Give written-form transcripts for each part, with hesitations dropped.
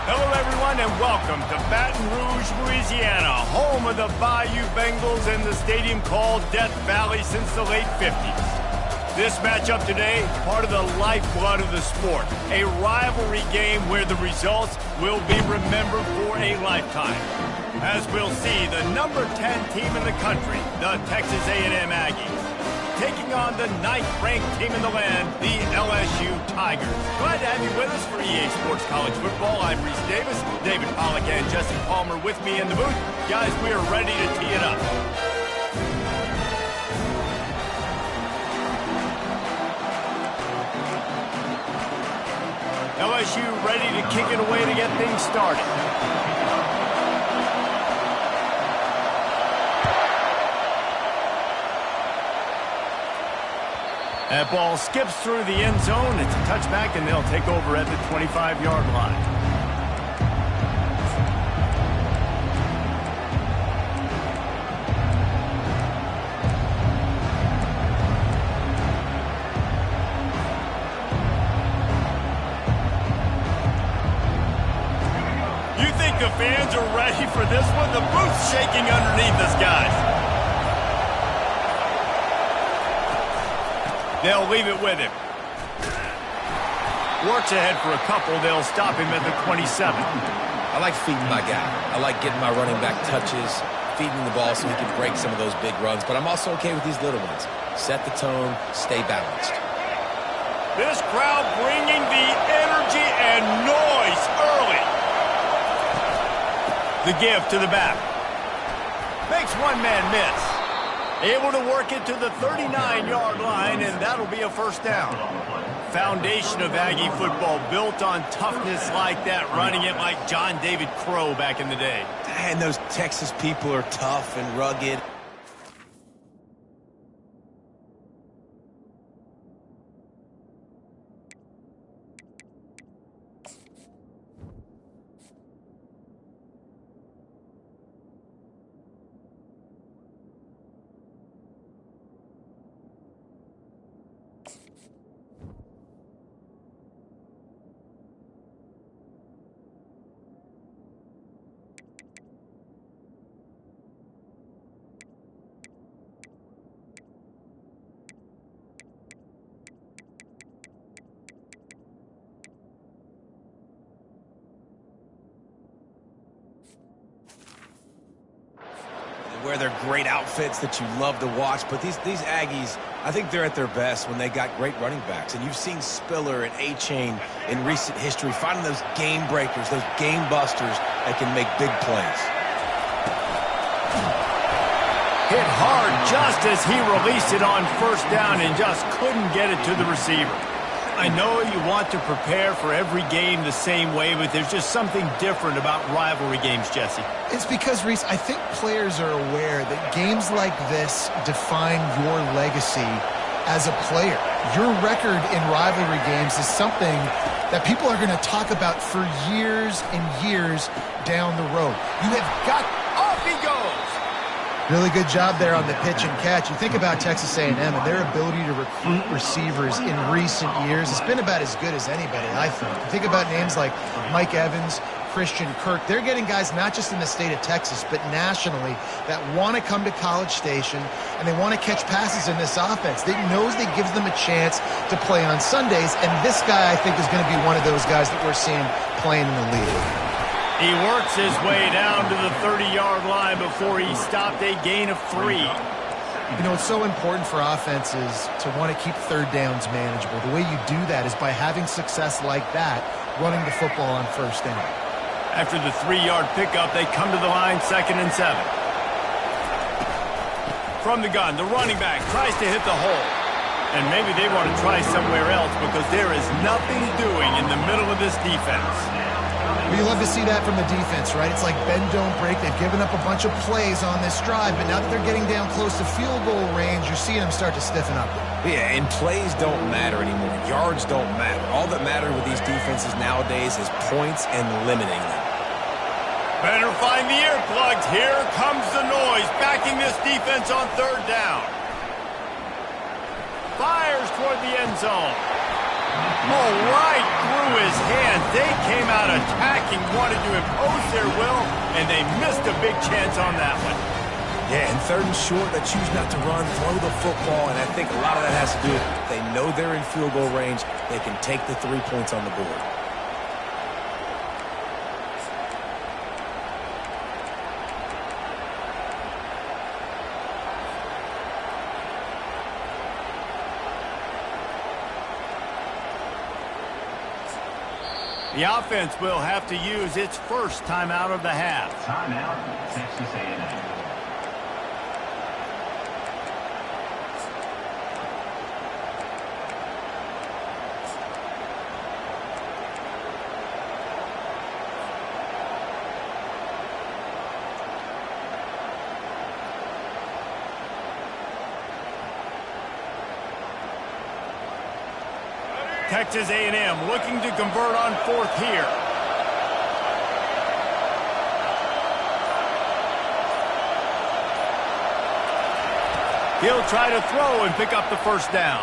Hello, everyone, and welcome to Baton Rouge, Louisiana, home of the Bayou Bengals and the stadium called Death Valley since the late 50s. This matchup today, part of the lifeblood of the sport, a rivalry game where the results will be remembered for a lifetime. As we'll see, the number 10 team in the country, the Texas A&M Aggies, taking on the 9th-ranked team in the land, the LSU Tigers. Glad to have you with us for EA Sports College Football. I'm Reese Davis, David Pollack and Justin Palmer with me in the booth. Guys, we are ready to tee it up. LSU ready to kick it away to get things started. That ball skips through the end zone. It's a touchback, and they'll take over at the 25-yard line. You think the fans are ready for this one? The booth's shaking underneath us, guys. They'll leave it with him. Works ahead for a couple. They'll stop him at the 27. I like feeding my guy. I like getting my running back touches, feeding the ball so he can break some of those big runs. But I'm also okay with these little ones. Set the tone, stay balanced. This crowd bringing the energy and noise early. The give to the back. Makes one man miss. Able to work it to the 39-yard line, and that'll be a first down. Foundation of Aggie football built on toughness like that, running it like John David Crow back in the day. And those Texas people are tough and rugged. Wear their great outfits that you love to watch, but these Aggies, I think they're at their best when they got great running backs. And you've seen Spiller and A-Chain in recent history finding those game breakers, those game busters that can make big plays. Hit hard just as he released it on first down and just couldn't get it to the receiver. I know you want to prepare for every game the same way, but there's just something different about rivalry games, Jesse. It's because, Reese, I think players are aware that games like this define your legacy as a player. Your record in rivalry games is something that people are going to talk about for years and years down the road. You have got... Off he goes! Really good job there on the pitch and catch. You think about Texas A&M and their ability to recruit receivers in recent years. It's been about as good as anybody, I think. You think about names like Mike Evans, Christian Kirk. They're getting guys not just in the state of Texas, but nationally that want to come to College Station and they want to catch passes in this offense. They knows they gives them a chance to play on Sundays, and this guy, I think, is going to be one of those guys that we're seeing playing in the league. He works his way down to the 30-yard line before he stopped a gain of 3. You know, it's so important for offenses to want to keep third downs manageable. The way you do that is by having success like that, running the football on first down. After the 3-yard pickup, they come to the line, 2nd and 7. From the gun, the running back tries to hit the hole. And maybe they want to try somewhere else because there is nothing doing in the middle of this defense. Well, you love to see that from the defense, right? It's like bend, don't break. They've given up a bunch of plays on this drive, but now that they're getting down close to field goal range, you're seeing them start to stiffen up. Yeah, and plays don't matter anymore. Yards don't matter. All that matters with these defenses nowadays is points and limiting them. Better find the earplugs. Here comes the noise, backing this defense on 3rd down. Fires toward the end zone. Oh, right through his hands. They came out attacking, wanted to impose their will, and they missed a big chance on that one. Yeah, and 3rd and short, they choose not to run, throw the football, and I think a lot of that has to do with they know they're in field goal range. They can take the 3 points on the board. The offense will have to use its first timeout of the half. Timeout, Texas A&M. Texas A&M looking to convert on 4th here. He'll try to throw and pick up the first down.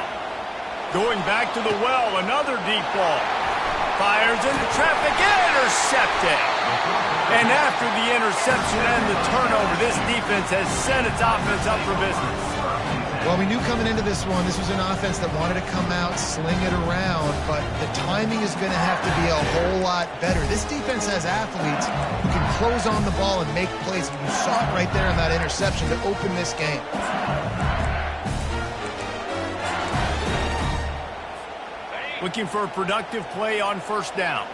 Going back to the well, another deep ball. Fires into traffic, intercepted. And after the interception and the turnover, this defense has set its offense up for business. Well, we knew coming into this one, this was an offense that wanted to come out, sling it around, but the timing is going to have to be a whole lot better. This defense has athletes who can close on the ball and make plays. And you saw it right there in that interception to open this game. Looking for a productive play on 1st down.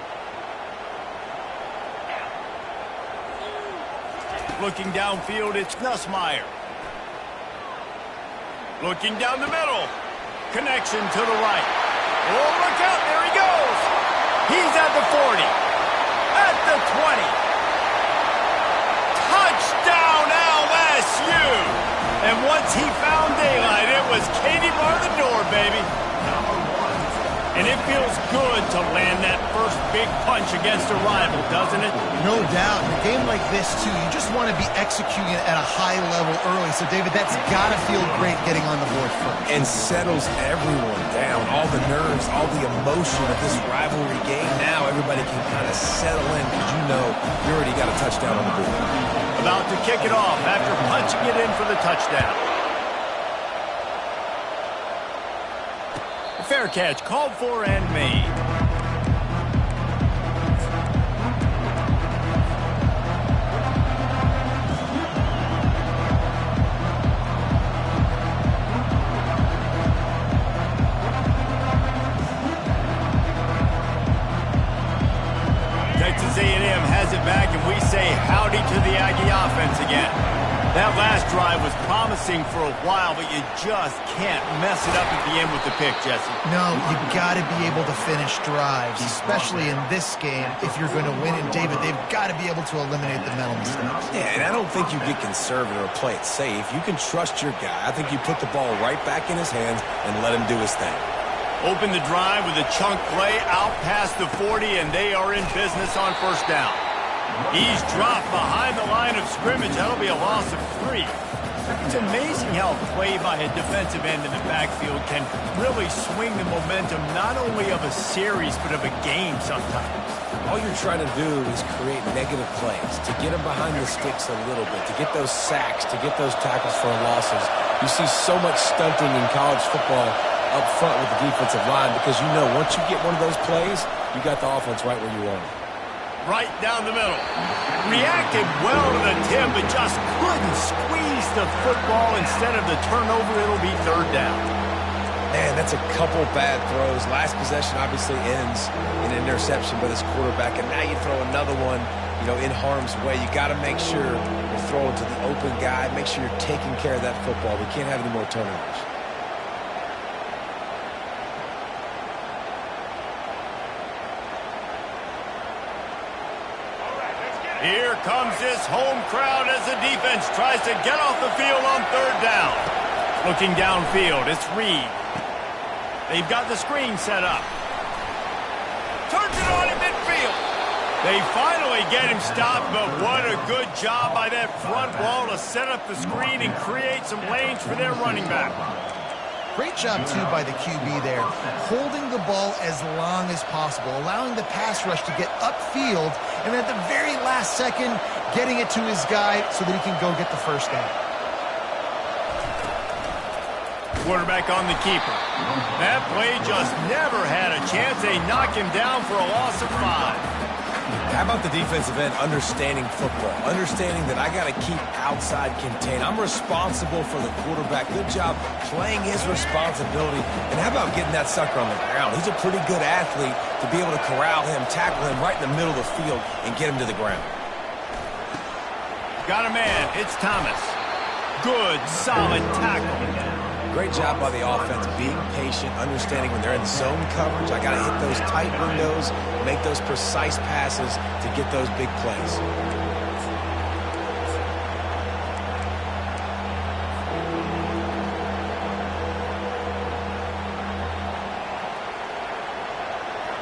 Looking downfield, it's Nussmeier. Looking down the middle. Connection to the right. Oh, look out. There he goes. He's at the 40. At the 20. Touchdown, LSU. And once he found daylight, it was Katie bar the door, baby. And it feels good to land that first big punch against a rival, doesn't it? No doubt. In a game like this, too, you just want to be executing at a high level early. So, David, that's got to feel great getting on the board first. And settles everyone down. All the nerves, all the emotion of this rivalry game. Now everybody can kind of settle in because you know you already got a touchdown on the board. About to kick it off after punching it in for the touchdown. Fair catch, called for and made. Texas A&M has it back, and we say howdy to the Aggie offense again. That last drive was promising for a while, but you just can't mess it up at the end with the pick, Jesse. No, you got to be able to finish drives, especially in this game. If you're going to win, and David, they've got to be able to eliminate the mental mistakes. Yeah, and I don't think you get conservative or play it safe. You can trust your guy. I think you put the ball right back in his hands and let him do his thing. Open the drive with a chunk play out past the 40, and they are in business on 1st down. He's dropped behind the line of scrimmage. That'll be a loss of 3. It's amazing how a play by a defensive end in the backfield can really swing the momentum not only of a series but of a game sometimes. All you're trying to do is create negative plays, to get them behind the sticks a little bit, to get those sacks, to get those tackles for losses. You see so much stunting in college football up front with the defensive line because you know once you get one of those plays, you got the offense right where you want it. Right down the middle. Reacted well to the tip, but just couldn't squeeze the football. Instead of the turnover, it'll be 3rd down. Man, that's a couple bad throws. Last possession obviously ends in an interception by this quarterback, and now you throw another one, in harm's way. You got to make sure you're throwing to the open guy. Make sure you're taking care of that football. We can't have any more turnovers. Here comes this home crowd as the defense tries to get off the field on 3rd down. Looking downfield, it's Reed. They've got the screen set up. Turns it on in midfield. They finally get him stopped, but what a good job by that front wall to set up the screen and create some lanes for their running back. Great job, too, by the QB there, holding the ball as long as possible, allowing the pass rush to get upfield, and at the very last second, getting it to his guy so that he can go get the first down. Quarterback on the keeper. That play just never had a chance. They knock him down for a loss of 5. How about the defensive end understanding football, understanding that I got to keep outside contained. I'm responsible for the quarterback. Good job playing his responsibility. And how about getting that sucker on the ground? He's a pretty good athlete to be able to corral him, tackle him right in the middle of the field, and get him to the ground. Got a man. It's Thomas. Good, solid tackle. Great job by the offense, being patient, understanding when they're in zone coverage. I got to hit those tight windows, make those precise passes to get those big plays.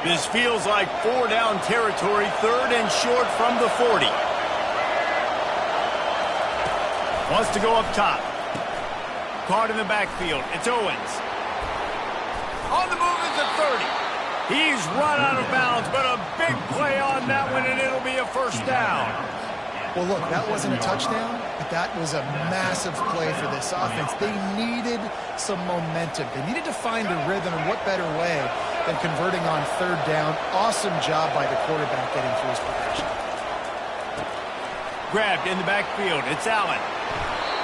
This feels like 4-down territory, 3rd and short from the 40. Wants to go up top. Caught in the backfield. It's Owens. On the move is the 30. He's run out of bounds, but a big play on that one, and it'll be a first down. Well, look, that wasn't a touchdown, but that was a massive play for this offense. They needed some momentum. They needed to find a rhythm, and what better way than converting on 3rd down. Awesome job by the quarterback getting through his progression. Grabbed in the backfield. It's Allen.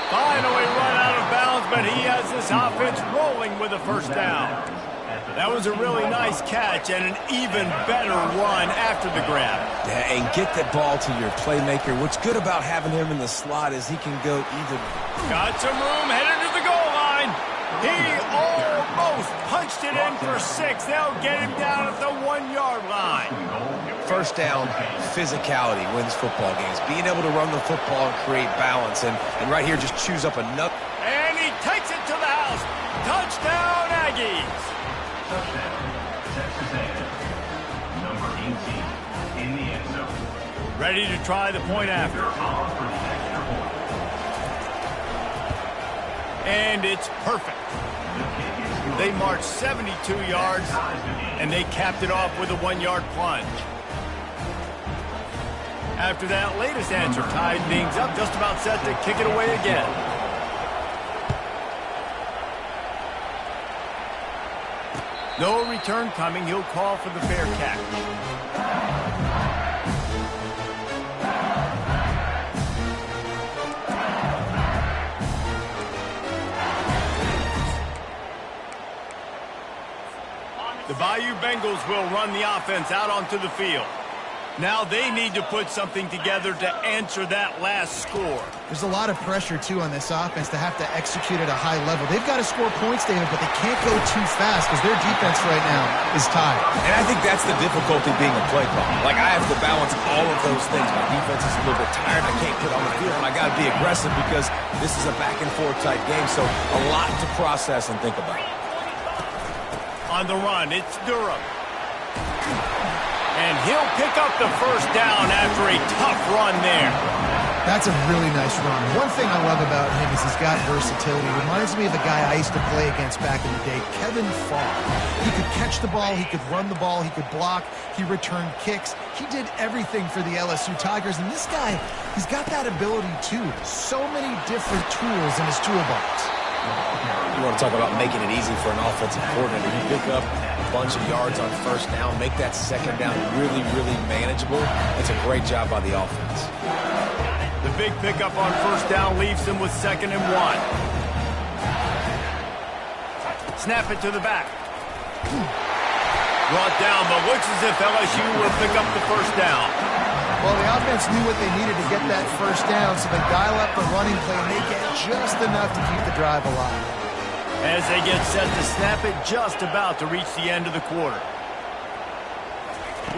Finally run out of bounds, but he has this offense rolling with a first down. That was a really nice catch and an even better run after the grab. Yeah, and get the ball to your playmaker. What's good about having him in the slot is he can go either. Got some room, headed to the goal line. He almost punched it in for 6. They'll get him down at the 1-yard line. First down, physicality wins football games. Being able to run the football and create balance. And right here, just choose up another. And he takes it to the house. Touchdown, Aggies. Touchdown, Texas A&M. Number 18 in the end zone. Ready to try the point after. And it's perfect. They marched 72 yards, and they capped it off with a 1-yard plunge. After that latest answer tied things up, just about set to kick it away again. No return coming. He'll call for the fair catch. The Bayou Bengals will run the offense out onto the field. Now they need to put something together to answer that last score. There's a lot of pressure, too, on this offense to have to execute at a high level. They've got to score points, David, but they can't go too fast because their defense right now is tired. And I think that's the difficulty being a play caller. Like, I have to balance all of those things. My defense is a little bit tired. I can't put on the field, and I got to be aggressive because this is a back-and-forth type game, so a lot to process and think about. On the run, it's Durham. And he'll pick up the first down after a tough run there. That's a really nice run. One thing I love about him is he's got versatility. Reminds me of a guy I used to play against back in the day, Kevin Farr. He could catch the ball, he could run the ball, he could block, he returned kicks. He did everything for the LSU Tigers, and this guy, he's got that ability too. So many different tools in his toolbox. You want to talk about making it easy for an offensive coordinator. You pick up a bunch of yards on first down, make that second down really, really manageable. That's a great job by the offense. The big pickup on first down leaves them with 2nd and 1. Snap it to the back. Brought down, but looks as if LSU will pick up the first down. Well, the offense knew what they needed to get that first down, so they dial up the running play, and they get just enough to keep the drive alive. As they get set to snap it, just about to reach the end of the quarter.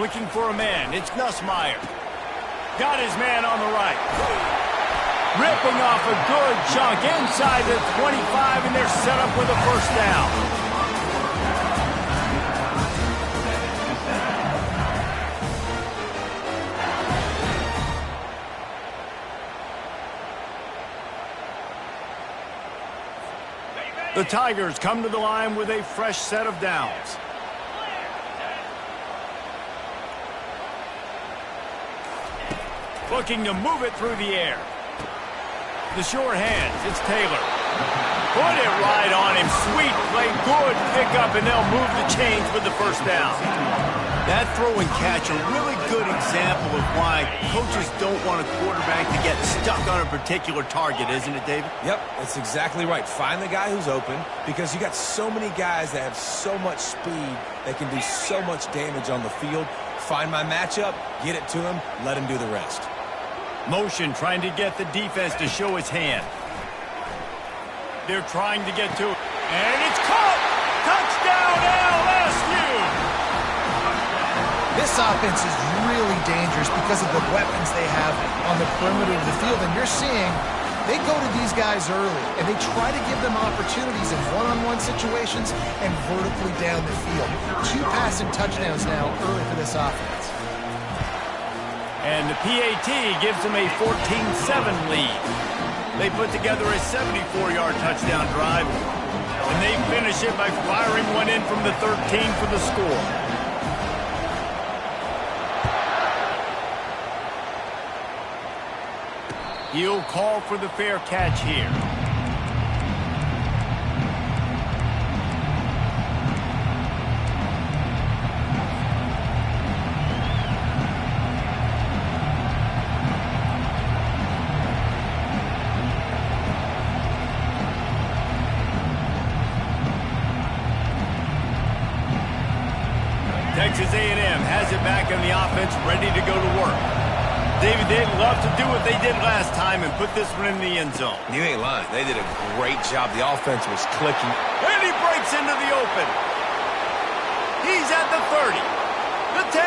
Looking for a man, it's Nussmeier. Got his man on the right. Ripping off a good chunk inside the 25, and they're set up with a first down. The Tigers come to the line with a fresh set of downs. Looking to move it through the air. The sure hands, it's Taylor. Put it right on him. Sweet play, good pickup, and they'll move the chains with the first down. That throw and catch, a really good example of why coaches don't want a quarterback to get stuck on a particular target, isn't it, David? Yep, that's exactly right. Find the guy who's open, because you got so many guys that have so much speed that can do so much damage on the field. Find my matchup, get it to him, let him do the rest. Motion trying to get the defense to show his hand. They're trying to get to it. And it's caught! Touchdown LSU! This offense is really dangerous because of the weapons they have on the perimeter of the field. And you're seeing they go to these guys early, and they try to give them opportunities in one-on-one situations and vertically down the field. 2 passing touchdowns now early for this offense. And the PAT gives them a 14-7 lead. They put together a 74-yard touchdown drive, and they finish it by firing one in from the 13 for the score. He'll call for the fair catch here. Texas A&M has it back in the offense, ready to go to work. David, they'd love to do what they did last time and put this one in the end zone. You ain't lying. They did a great job. The offense was clicking. And he breaks into the open. He's at the 30, the 10.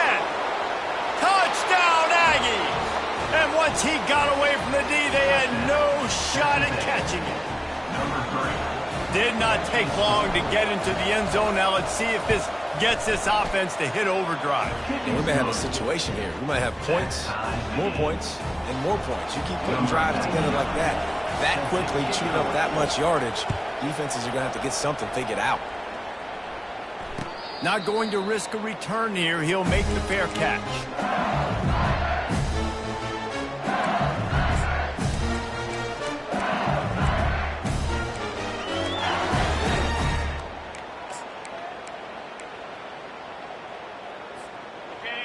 Touchdown, Aggie! And once he got away from the D, they had no shot at catching it. Did not take long to get into the end zone. Now let's see if this gets this offense to hit overdrive. And we may have a situation here. We might have points, and more points. You keep putting drives together like that quickly, chewing up that much yardage, defenses are going to have to get something figured out. Not going to risk a return here. He'll make the fair catch.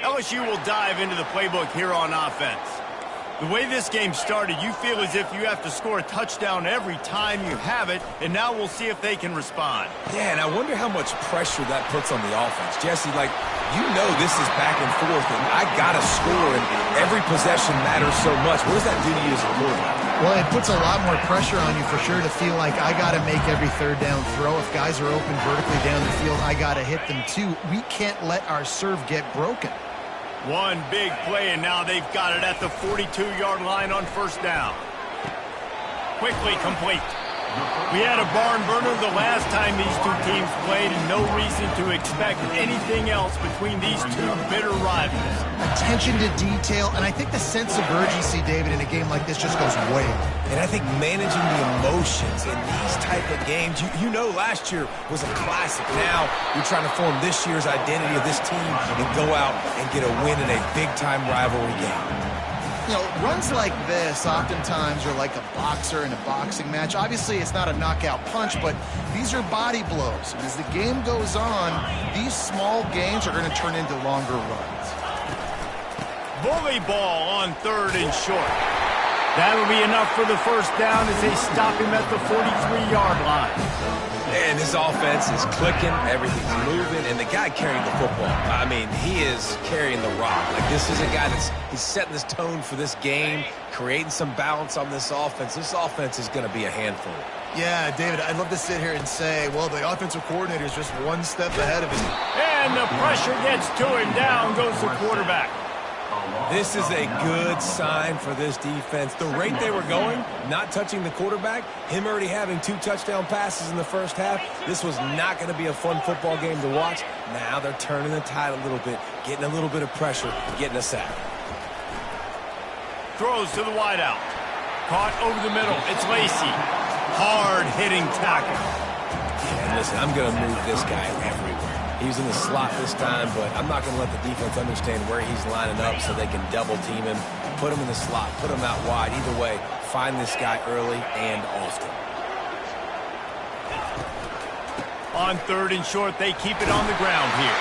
LSU will dive into the playbook here on offense. The way this game started, you feel as if you have to score a touchdown every time you have it, and now we'll see if they can respond. Yeah, and I wonder how much pressure that puts on the offense. Jesse, like, you know this is back and forth, and I got to score, and every possession matters so much. What does that do to you as a quarterback? Well, it puts a lot more pressure on you for sure to feel like I got to make every third down throw. If guys are open vertically down the field, I got to hit them too. We can't let our serve get broken. One big play, and now they've got it at the 42-yard line on first down. Quickly complete. We had a barn burner the last time these two teams played, and no reason to expect anything else between these two bitter rivals. Attention to detail, and I think the sense of urgency, David, in a game like this just goes way up. And I think managing the emotions in these type of games, you know last year was a classic. Now you're trying to form this year's identity of this team and go out and get a win in a big-time rivalry game. You know, runs like this oftentimes are like a boxer in a boxing match. Obviously, it's not a knockout punch, but these are body blows. And as the game goes on, these small gains are going to turn into longer runs. Bully ball on third and short. That'll be enough for the first down as they stop him at the 43-yard line. And his offense is clicking, everything's moving, and the guy carrying the football, I mean, he is carrying the rock. Like, this is a guy he's setting this tone for this game, creating some balance on this offense. This offense is going to be a handful. Yeah, David, I'd love to sit here and say, well, the offensive coordinator is just one step ahead of him. And the pressure gets to him. Down goes the quarterback. This is a good sign for this defense. The rate they were going, not touching the quarterback, him already having 2 touchdown passes in the first half, this was not going to be a fun football game to watch. Now they're turning the tide a little bit, getting a little bit of pressure, getting a sack. Throws to the wideout. Caught over the middle. It's Lacey. Hard-hitting tackle. And listen, I'm going to move this guy everywhere. He was in the slot this time, but I'm not going to let the defense understand where he's lining up so they can double team him, put him in the slot, put him out wide. Either way, find this guy early and often. On 3rd and short, they keep it on the ground here.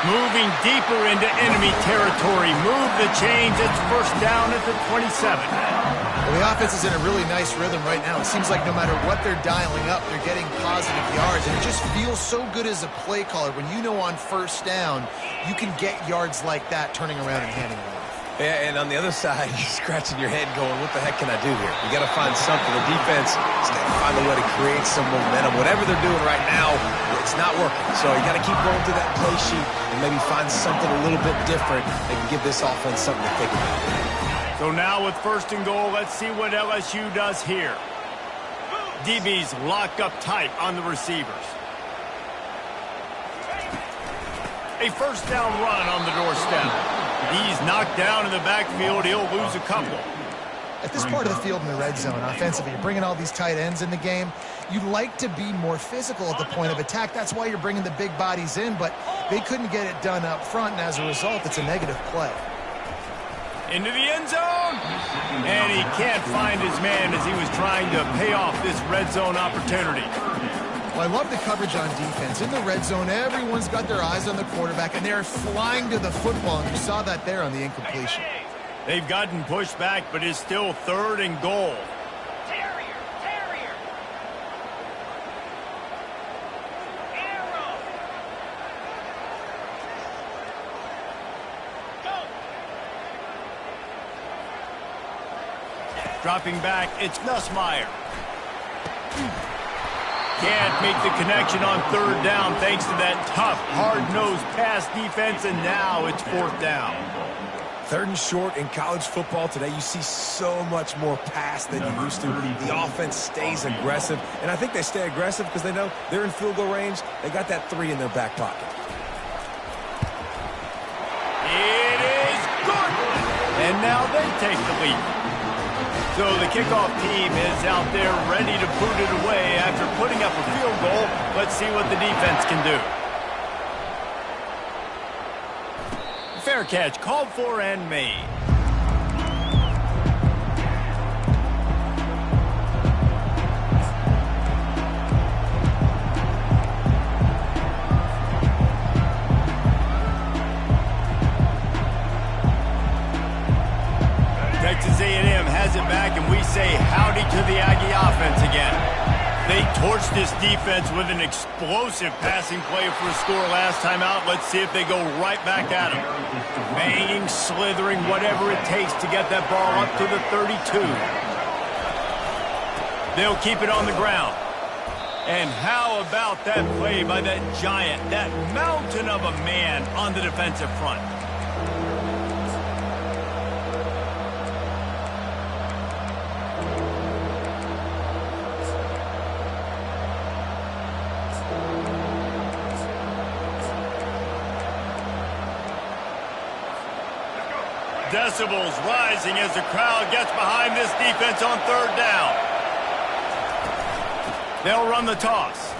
Moving deeper into enemy territory. Move the chains. It's first down at the 27. Well, the offense is in a really nice rhythm right now. It seems like no matter what they're dialing up, they're getting positive yards. And it just feels so good as a play caller when you know on first down you can get yards like that turning around and handing it off. Yeah, and on the other side, you're scratching your head going, what the heck can I do here? You got to find something. The defense has got to find a way to create some momentum. Whatever they're doing right now, it's not working. So you got to keep going through that play sheet and maybe find something a little bit different that can give this offense something to think about. So now with 1st and goal, let's see what LSU does here. DBs locked up tight on the receivers. A first down run on the doorstep. He's knocked down in the backfield. He'll lose a couple. At this part of the field in the red zone, offensively, you're bringing all these tight ends in the game. You'd like to be more physical at the point of attack. That's why you're bringing the big bodies in, but they couldn't get it done up front, and as a result, it's a negative play. Into the end zone, and he can't find his man as he was trying to pay off this red zone opportunity. Well, I love the coverage on defense. In the red zone, everyone's got their eyes on the quarterback, and they're flying to the football, and you saw that there on the incompletion. They've gotten pushed back, but it's still 3rd and goal. Dropping back, it's Nussmeier. Can't make the connection on 3rd down thanks to that tough, hard-nosed pass defense, and now it's 4th down. 3rd and short in college football today, you see so much more pass than you used to. The offense stays aggressive, and I think they stay aggressive because they know they're in field goal range. They got that 3 in their back pocket. It is good! And now they take the lead. So the kickoff team is out there ready to boot it away after putting up a field goal. Let's see what the defense can do. Fair catch, called for and made. Texas A&M has it back, and we say howdy to the Aggie offense again. They torched this defense with an explosive passing play for a score last time out. Let's see if they go right back at them. Banging, slithering, whatever it takes to get that ball up to the 32. They'll keep it on the ground. And how about that play by that giant, that mountain of a man on the defensive front? Decibels rising as the crowd gets behind this defense on 3rd down. They'll run the toss.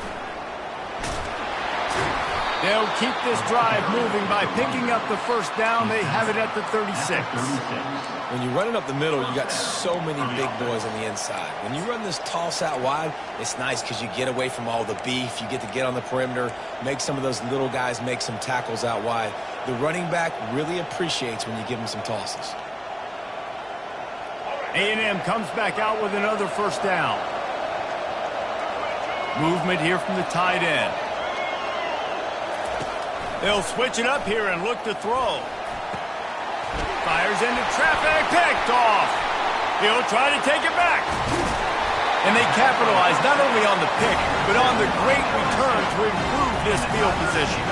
They'll keep this drive moving by picking up the first down. They have it at the 36. When you're running up the middle, you got so many big boys on the inside. When you run this toss out wide, it's nice because you get away from all the beef. You get to get on the perimeter, make some of those little guys make some tackles out wide. The running back really appreciates when you give him some tosses. A&M comes back out with another first down. Movement here from the tight end. They'll switch it up here and look to throw. Fires into traffic, picked off. He'll try to take it back. And they capitalize not only on the pick, but on the great return to improve this field position.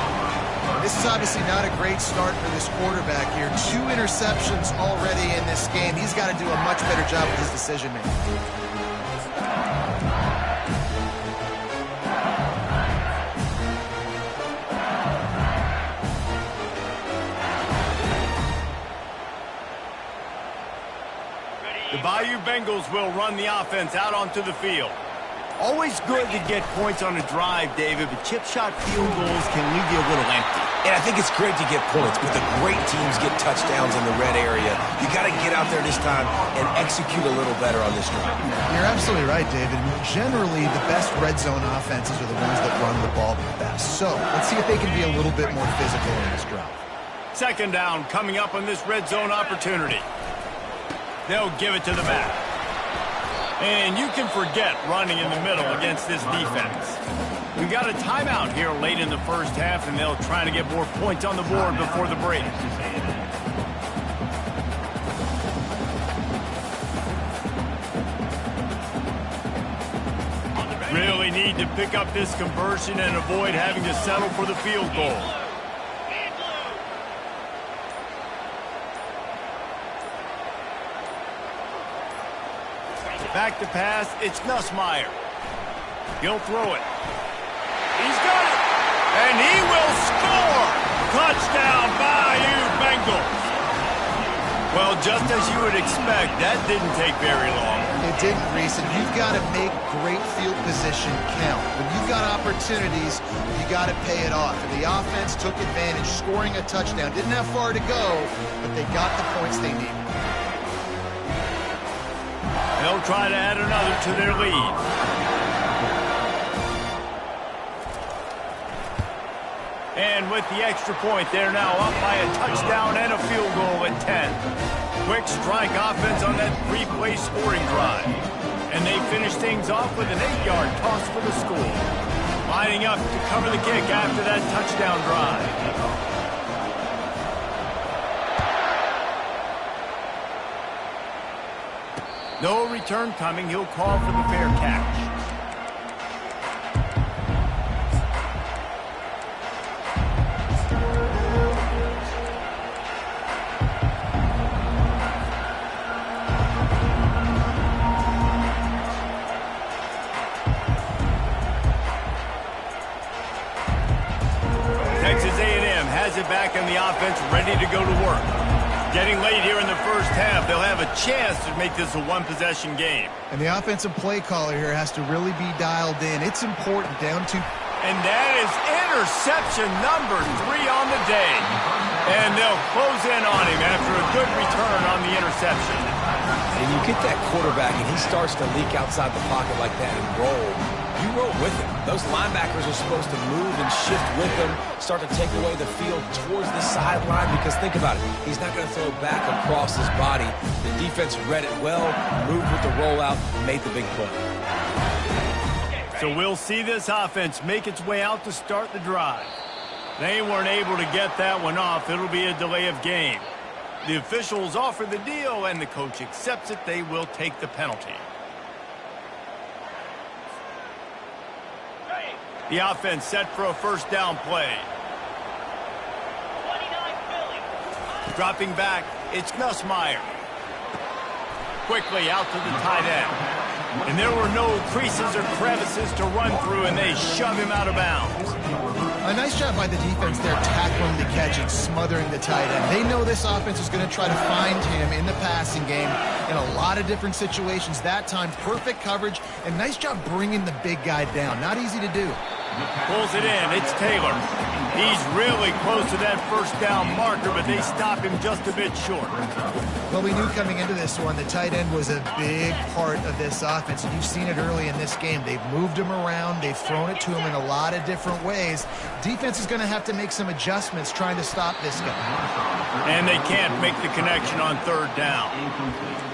This is obviously not a great start for this quarterback here. 2 interceptions already in this game. He's got to do a much better job with his decision-making. The Bayou Bengals will run the offense out onto the field. Always good to get points on a drive, David, but chip shot field goals can leave you a little empty. And I think it's great to get points, but the great teams get touchdowns in the red area. You got to get out there this time and execute a little better on this drive. You're absolutely right, David. Generally, the best red zone offenses are the ones that run the ball the best. So let's see if they can be a little bit more physical in this drive. Second down coming up on this red zone opportunity. They'll give it to the back. And you can forget running in the middle against this defense. We got a timeout here late in the first half, and they'll try to get more points on the board before the break. Really need to pick up this conversion and avoid having to settle for the field goal. Back to pass, it's Nussmeier. He'll throw it. He's got it! And he will score! Touchdown, Bayou Bengals! Well, just as you would expect, that didn't take very long. It didn't, Reese, and you've got to make great field position count. When you've got opportunities, you got to pay it off. And the offense took advantage, scoring a touchdown. Didn't have far to go, but they got the points they needed. They'll try to add another to their lead. And with the extra point, they're now up by a touchdown and a field goal at 10. Quick strike offense on that three-play scoring drive. And they finish things off with an 8-yard toss for the score. Lining up to cover the kick after that touchdown drive. No return coming. He'll call for the fair catch. Texas A&M has it back in the offense, ready to go to work. Getting late here in the first half, they'll have a chance to make this a one-possession game. And the offensive play caller here has to really be dialed in. It's important down to... And that is interception number 3 on the day. And they'll close in on him after a good return on the interception. And you get that quarterback and he starts to leak outside the pocket like that and roll. You roll with him. Those linebackers are supposed to move and shift with him, start to take away the field towards the sideline, because think about it. He's not going to throw back across his body. The defense read it well, moved with the rollout, made the big play. So we'll see this offense make its way out to start the drive. They weren't able to get that one off. It'll be a delay of game. The officials offer the deal, and the coach accepts it. They will take the penalty. The offense set for a first down play. Dropping back, it's Nussmeier. Quickly out to the tight end. And there were no creases or crevices to run through, and they shove him out of bounds. A nice job by the defense there, tackling the catch and smothering the tight end. They know this offense is going to try to find him in the passing game in a lot of different situations. That time, perfect coverage, and nice job bringing the big guy down. Not easy to do. Pulls it in. It's Taylor. He's really close to that first down marker, but they stop him just a bit short. Well, we knew coming into this one the tight end was a big part of this offense, and you've seen it early in this game. They've moved him around. They've thrown it to him in a lot of different ways. Defense is going to have to make some adjustments trying to stop this guy. And they can't make the connection on third down.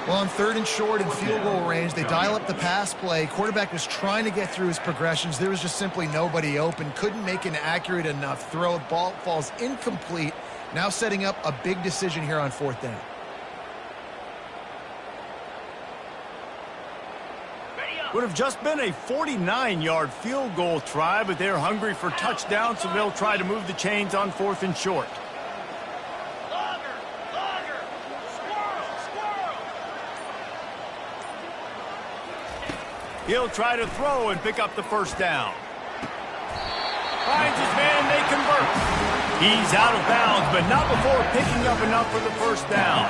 Well, on third and short and field goal range, they dial up the pass play. Quarterback was trying to get through his progressions. There was just simply nobody open. Couldn't make an accurate enough throw. Ball falls incomplete. Now setting up a big decision here on fourth down. Would have just been a 49-yard field goal try, but they're hungry for touchdowns, so they'll try to move the chains on fourth and short. He'll try to throw and pick up the first down. Finds his man, and they convert. He's out of bounds, but not before picking up enough for the first down.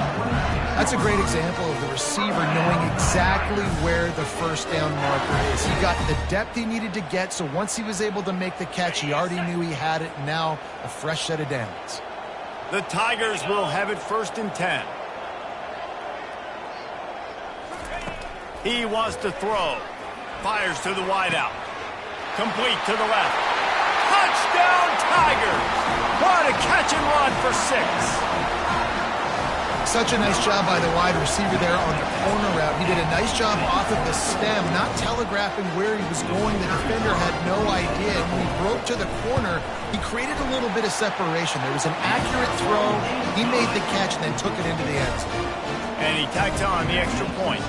That's That's a great example of the receiver knowing exactly where the first down marker is. He got the depth he needed to get, so once he was able to make the catch, he already knew he had it. Now a fresh set of downs. The Tigers will have it 1st and 10. He wants to throw. Fires to the wideout. Complete to the left. Touchdown Tigers! What a catch and run for 6. Such a nice job by the wide receiver there on the corner route. He did a nice job off of the stem, not telegraphing where he was going. The defender had no idea. And when he broke to the corner, he created a little bit of separation. There was an accurate throw. He made the catch and then took it into the end zone. And he tacked on the extra point.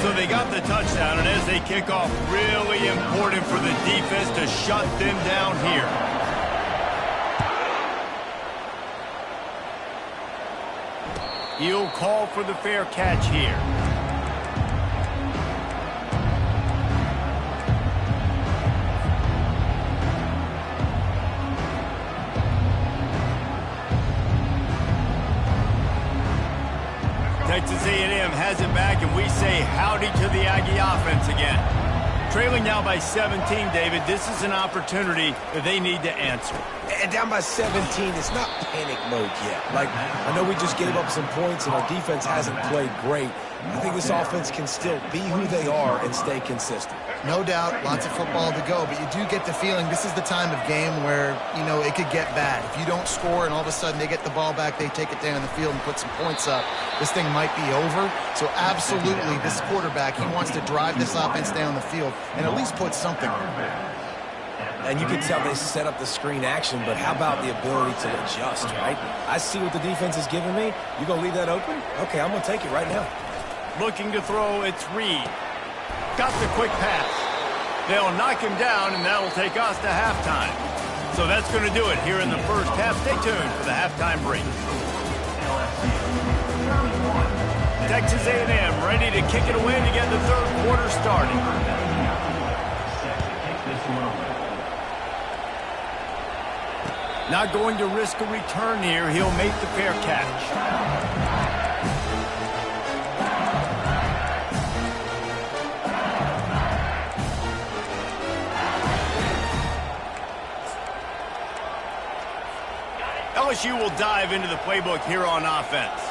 So they got the touchdown, and as they kick off, really important for the defense to shut them down here. He'll call for the fair catch here. Texas A&M has it back, and we say howdy to the Aggie offense again. Trailing now by 17, David, this is an opportunity that they need to answer. And down by 17, it's not panic mode yet. Like, I know we just gave up some points and our defense hasn't played great. I think this offense can still be who they are and stay consistent. No doubt, lots of football to go, but you do get the feeling this is the time of game where, you know, it could get bad. If you don't score and all of a sudden they get the ball back, they take it down the field and put some points up, this thing might be over. So absolutely, this quarterback, he wants to drive this offense down the field and at least put something on it. And you can tell they set up the screen action, but how about the ability to adjust, right? I see what the defense is giving me. You going to leave that open? Okay, I'm going to take it right now. Looking to throw, it's Reed. Got the quick pass. They'll knock him down, and that'll take us to halftime. So that's going to do it here in the first half. Stay tuned for the halftime break. Texas A&M ready to kick it away to get the third quarter started. Not going to risk a return here. He'll make the fair catch. LSU will dive into the playbook here on offense.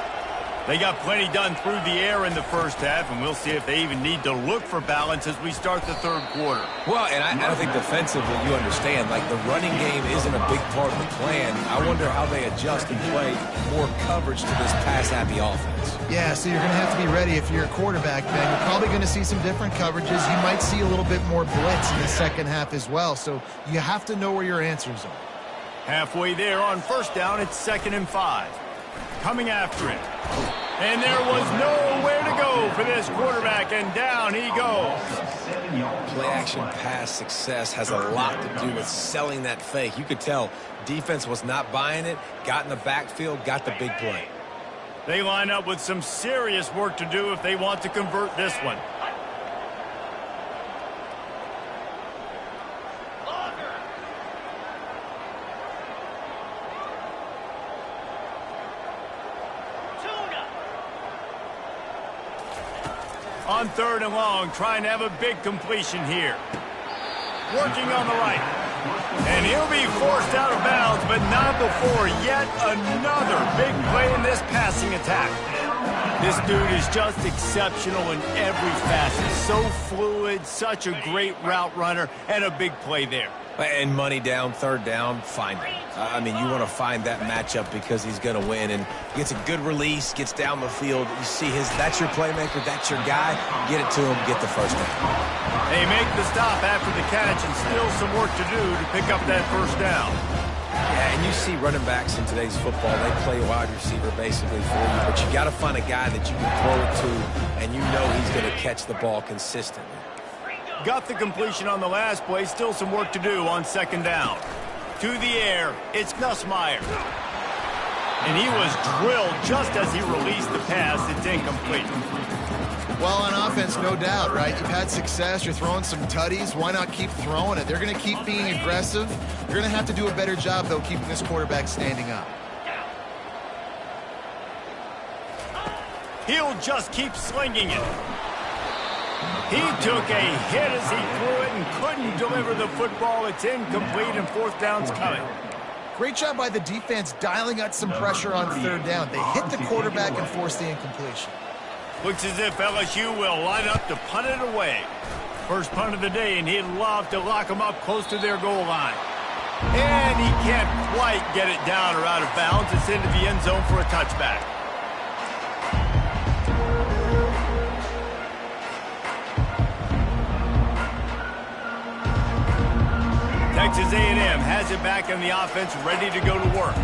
They got plenty done through the air in the first half, and we'll see if they even need to look for balance as we start the third quarter. Well, and I think defensively, you understand, like the running game isn't a big part of the plan. I wonder how they adjust and play more coverage to this pass-happy offense. Yeah, so you're going to have to be ready if you're a quarterback, Ben. You're probably going to see some different coverages. You might see a little bit more blitz in the second half as well, so you have to know where your answers are. Halfway there on first down, it's 2nd and 5. Coming after it. And there was nowhere to go for this quarterback, and down he goes. Play-action pass success has a lot to do with selling that fake. You could tell defense was not buying it, got in the backfield, got the big play. They line up with some serious work to do if they want to convert this one. On 3rd and long, trying to have a big completion here. Working on the right. And he'll be forced out of bounds, but not before yet another big play in this passing attack. This dude is just exceptional in every facet. So fluid, such a great route runner, and a big play there. And money down, 3rd down, find him. I mean, you want to find that matchup because he's going to win. And gets a good release, gets down the field. You see that's your playmaker, that's your guy. Get it to him, get the first down. They make the stop after the catch and still some work to do to pick up that first down. Yeah, and you see running backs in today's football, they play wide receiver basically for you. But you got to find a guy that you can throw it to, and you know he's going to catch the ball consistently. Got the completion on the last play. Still some work to do on 2nd down. To the air, it's Nussmeier. And he was drilled just as he released the pass. It's incomplete. Well, on offense, no doubt, right? You've had success. You're throwing some tutties. Why not keep throwing it? They're going to keep being aggressive. You're going to have to do a better job, though, keeping this quarterback standing up. He'll just keep slinging it. He took a hit as he threw it and couldn't deliver the football. It's incomplete and fourth down's coming. Great job by the defense dialing out some pressure on third down. They hit the quarterback and forced the incompletion. Looks as if LSU will line up to punt it away. First punt of the day, and he'd love to lock them up close to their goal line. And he can't quite get it down or out of bounds. It's into the end zone for a touchback. Texas A&M has it back in the offense, ready to go to work.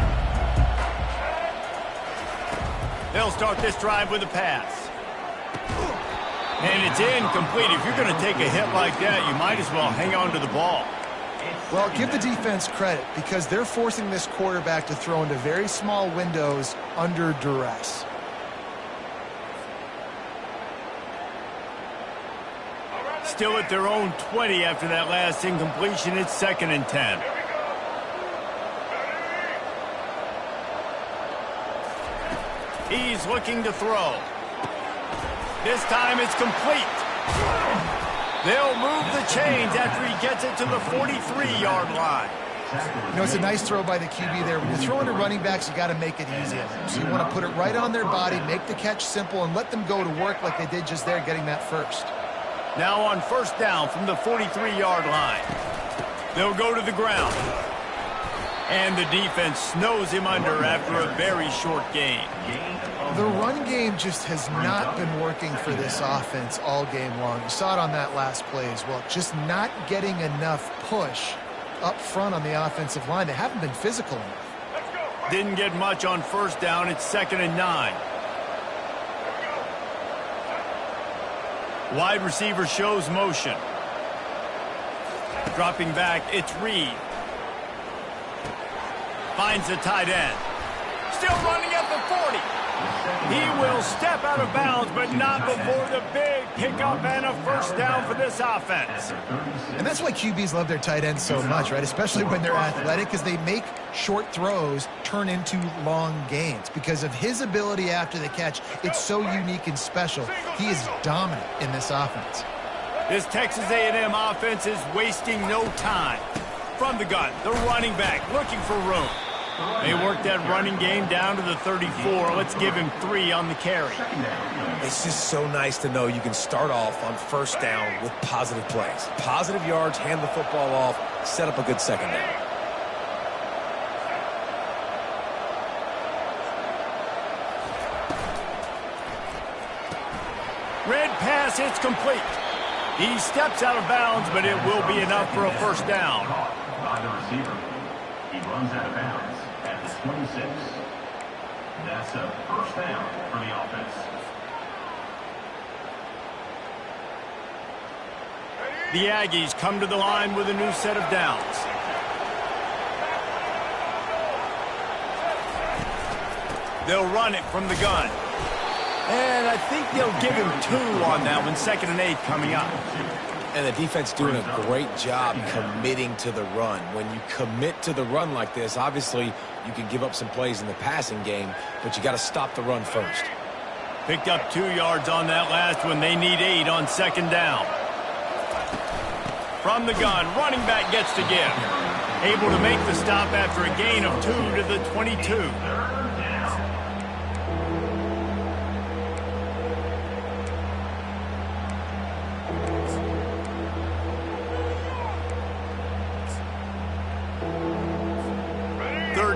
They'll start this drive with a pass. And it's incomplete. If you're going to take a hit like that, you might as well hang on to the ball. Well, give the defense credit because they're forcing this quarterback to throw into very small windows under duress. Still at their own 20 after that last incompletion. It's 2nd and 10. He's looking to throw. This time it's complete. They'll move the chains after he gets it to the 43-yard line. You know, it's a nice throw by the QB there. When you're throwing to running backs, you got to make it easy on them. So you want to put it right on their body, make the catch simple, and let them go to work like they did just there, getting that first. Now on first down from the 43-yard line. They'll go to the ground. And the defense snows him under after a very short gain. The run game just has not been working for this offense all game long. You saw it on that last play as well. Just not getting enough push up front on the offensive line. They haven't been physical enough. Didn't get much on first down. It's 2nd and 9. Wide receiver shows motion. Dropping back, it's Reed. Finds the tight end. Still running at the 40. He will step out of bounds, but not before the big pickup and a first down for this offense. And that's why QBs love their tight ends so much, right? Especially when they're athletic, because they make short throws turn into long gains. Because of his ability after the catch, it's so unique and special. He is dominant in this offense. This Texas A&M offense is wasting no time. From the gun, the running back looking for room. They work that running game down to the 34. Let's give him 3 on the carry. It's just so nice to know you can start off on first down with positive plays. Positive yards, hand the football off, set up a good second down. Red pass, it's complete. He steps out of bounds, but it will be enough for a first down. By the receiver. He runs out of bounds at the 26. That's a first down for the offense. The Aggies come to the line with a new set of downs. They'll run it from the gun. And I think they'll give him 2 on that one, 2nd and 8 coming up. And the defense doing a great job committing to the run. When you commit to the run like this, obviously you can give up some plays in the passing game, but you got to stop the run first. Picked up 2 yards on that last one. They need 8 on 2nd down. From the gun, running back gets to give. Able to make the stop after a gain of 2 to the 22.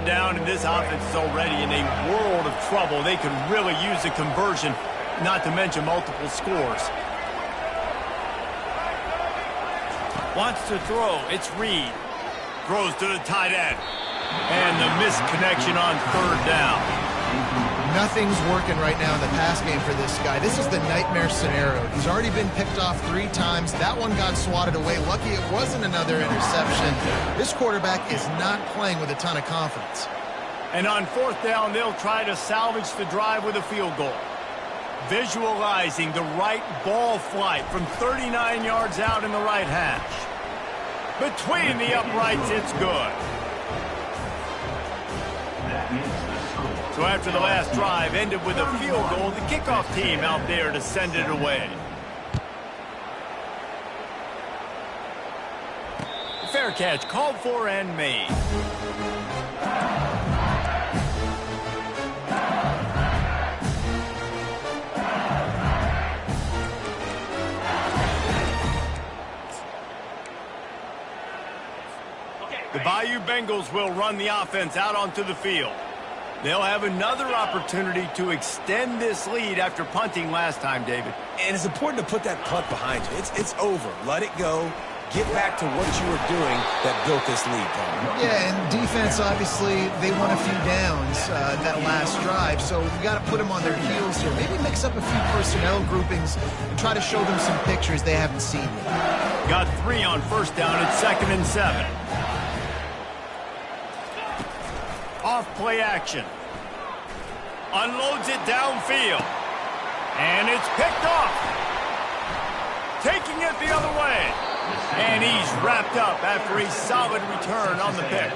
Down, and this offense is already in a world of trouble. They could really use a conversion, not to mention multiple scores. Wants to throw. It's Reed. Throws to the tight end. And the missed connection on 3rd down. Nothing's working right now in the pass game for this guy. This is the nightmare scenario. He's already been picked off 3 times. That one got swatted away. Lucky it wasn't another interception. This quarterback is not playing with a ton of confidence. And on 4th down, they'll try to salvage the drive with a field goal. Visualizing the right ball flight from 39 yards out in the right hash. Between the uprights, it's good. That is the score. So after the last drive ended with a field goal, the kickoff team out there to send it away. Fair catch called for and made. The Bayou Bengals will run the offense out onto the field. They'll have another opportunity to extend this lead after punting last time, David. And it's important to put that punt behind you. It's over. Let it go. Get back to what you were doing that built this lead, Paul. Yeah, and defense, obviously, they won a few downs that last drive, so we got to put them on their heels here. Maybe mix up a few personnel groupings and try to show them some pictures they haven't seen yet. Got 3 on first down at 2nd and 7. Off play action. Unloads it downfield. And it's picked off. Taking it the other way. And he's wrapped up after a solid return on the pick.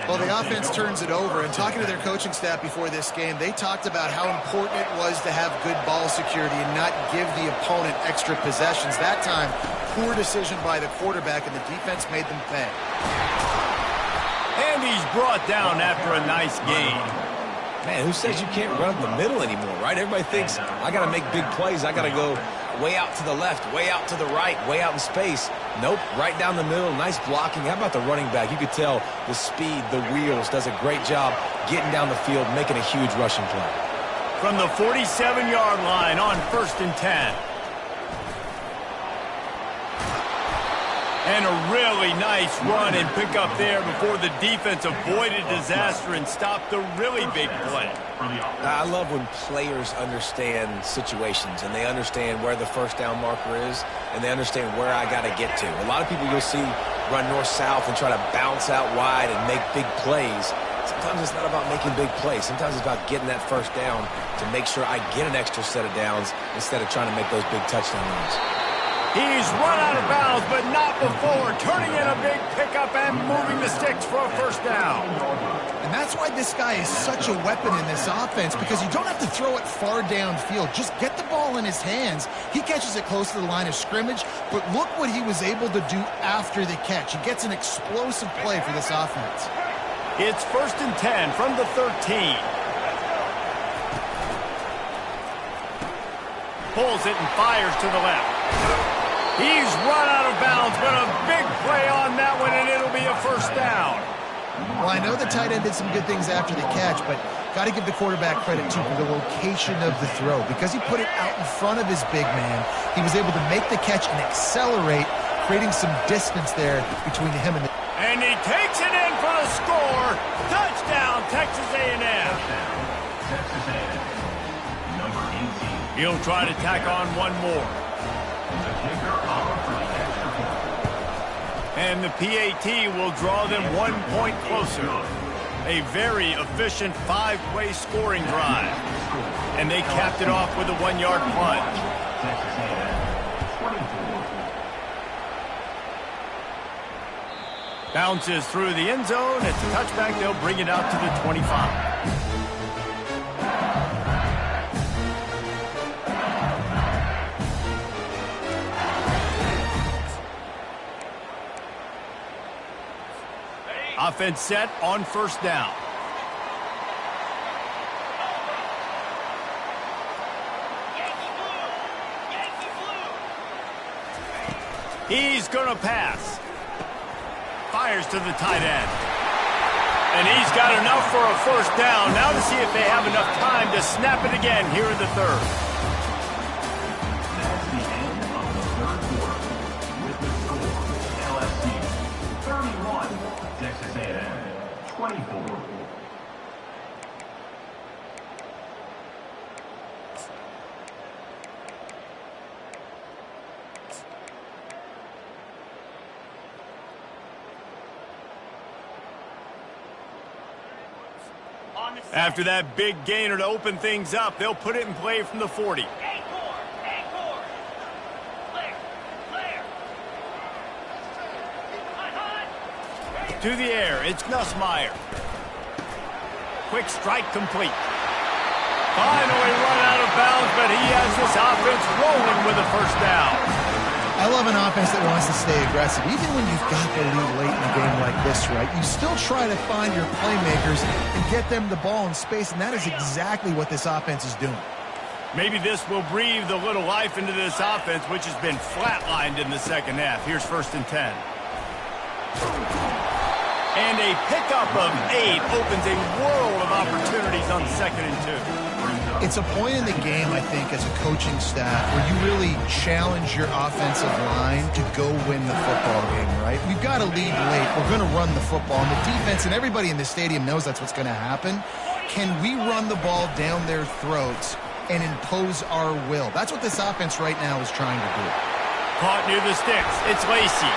Well, the offense turns it over, and talking to their coaching staff before this game, they talked about how important it was to have good ball security and not give the opponent extra possessions. That time, poor decision by the quarterback, and the defense made them pay. And he's brought down after a nice gain. Man, who says you can't run up the middle anymore, right? Everybody thinks, I got to make big plays. I got to go way out to the left, way out to the right, way out in space. Nope, right down the middle, nice blocking. How about the running back? You could tell the speed, the wheels, does a great job getting down the field, making a huge rushing play. From the 47-yard line on 1st and 10. And a really nice run and pick up there before the defense avoided disaster and stopped the really big play. I love when players understand situations and they understand where the first down marker is and they understand where I got to get to. A lot of people you'll see run north-south and try to bounce out wide and make big plays. Sometimes it's not about making big plays. Sometimes it's about getting that first down to make sure I get an extra set of downs instead of trying to make those big touchdown runs. He's run out of bounds, but not before turning in a big pickup and moving the sticks for a first down. And that's why this guy is such a weapon in this offense, because you don't have to throw it far downfield. Just get the ball in his hands. He catches it close to the line of scrimmage, but look what he was able to do after the catch. He gets an explosive play for this offense. It's 1st and 10 from the 13. Pulls it and fires to the left. He's run out of bounds, but a big play on that one, and it'll be a first down. Well, I know the tight end did some good things after the catch, but got to give the quarterback credit, too, for the location of the throw. Because he put it out in front of his big man, he was able to make the catch and accelerate, creating some distance there between him and the... And he takes it in for the score. Touchdown, Texas A&M. Texas A&M, number 18. He'll try to tack on one more. The kicker off for the extra point. And the PAT will draw them 1 point closer. A very efficient 5-play scoring drive. And they capped it off with a 1-yard plunge. Texas A&M, 24. Bounces through the end zone. It's a touchback. They'll bring it out to the 25. Offense set on first down. He's going to pass. Fires to the tight end. And he's got enough for a first down. Now to see if they have enough time to snap it again here in the third. That's the end of the third quarter. With the score, LSU 31, Texas A&M 24. After that big gainer to open things up, they'll put it in play from the 40. To the air, it's Nussmeier. quick strike complete. Finally run out of bounds, but he has this offense rolling with a first down. I love an offense that wants to stay aggressive. Even when you've got the lead late in a game like this, right, you still try to find your playmakers and get them the ball in space, and that is exactly what this offense is doing. Maybe this will breathe a little life into this offense, which has been flatlined in the second half. Here's 1st and 10. And a pickup of 8 opens a world of opportunities on 2nd and 2. It's a point in the game, I think, as a coaching staff where you really challenge your offensive line to go win the football game, right? We've got to lead late. We're going to run the football. And the defense and everybody in the stadium knows that's what's going to happen. Can we run the ball down their throats and impose our will? That's what this offense right now is trying to do. Caught near the sticks. It's Lacy.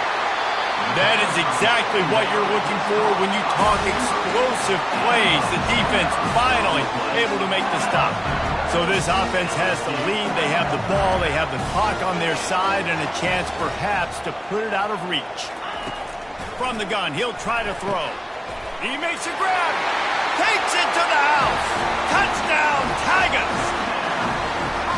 That is exactly what you're looking for when you talk explosive plays. The defense finally able to make the stop. So this offense has the lead. They have the ball. They have the clock on their side and a chance perhaps to put it out of reach. From the gun, he'll try to throw. He makes a grab. Takes it to the house. Touchdown, Tigers.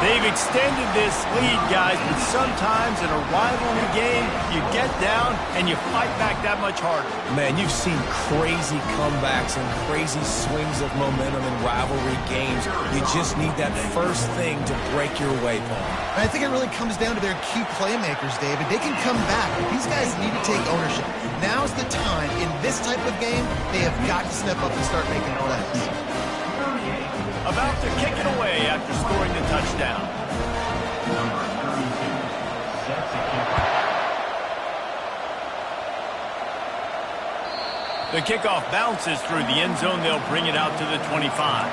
They've extended this lead, guys, but sometimes in a rivalry game, you get down and you fight back that much harder. Man, you've seen crazy comebacks and crazy swings of momentum in rivalry games. You just need that first thing to break your way, Paul. I think it really comes down to their key playmakers, David. They can come back, but these guys need to take ownership. Now's the time. In this type of game, they have got to step up and start making plays. About to kick it away after scoring the touchdown. Number 32 sets a kickoff. The kickoff bounces through the end zone. They'll bring it out to the 25.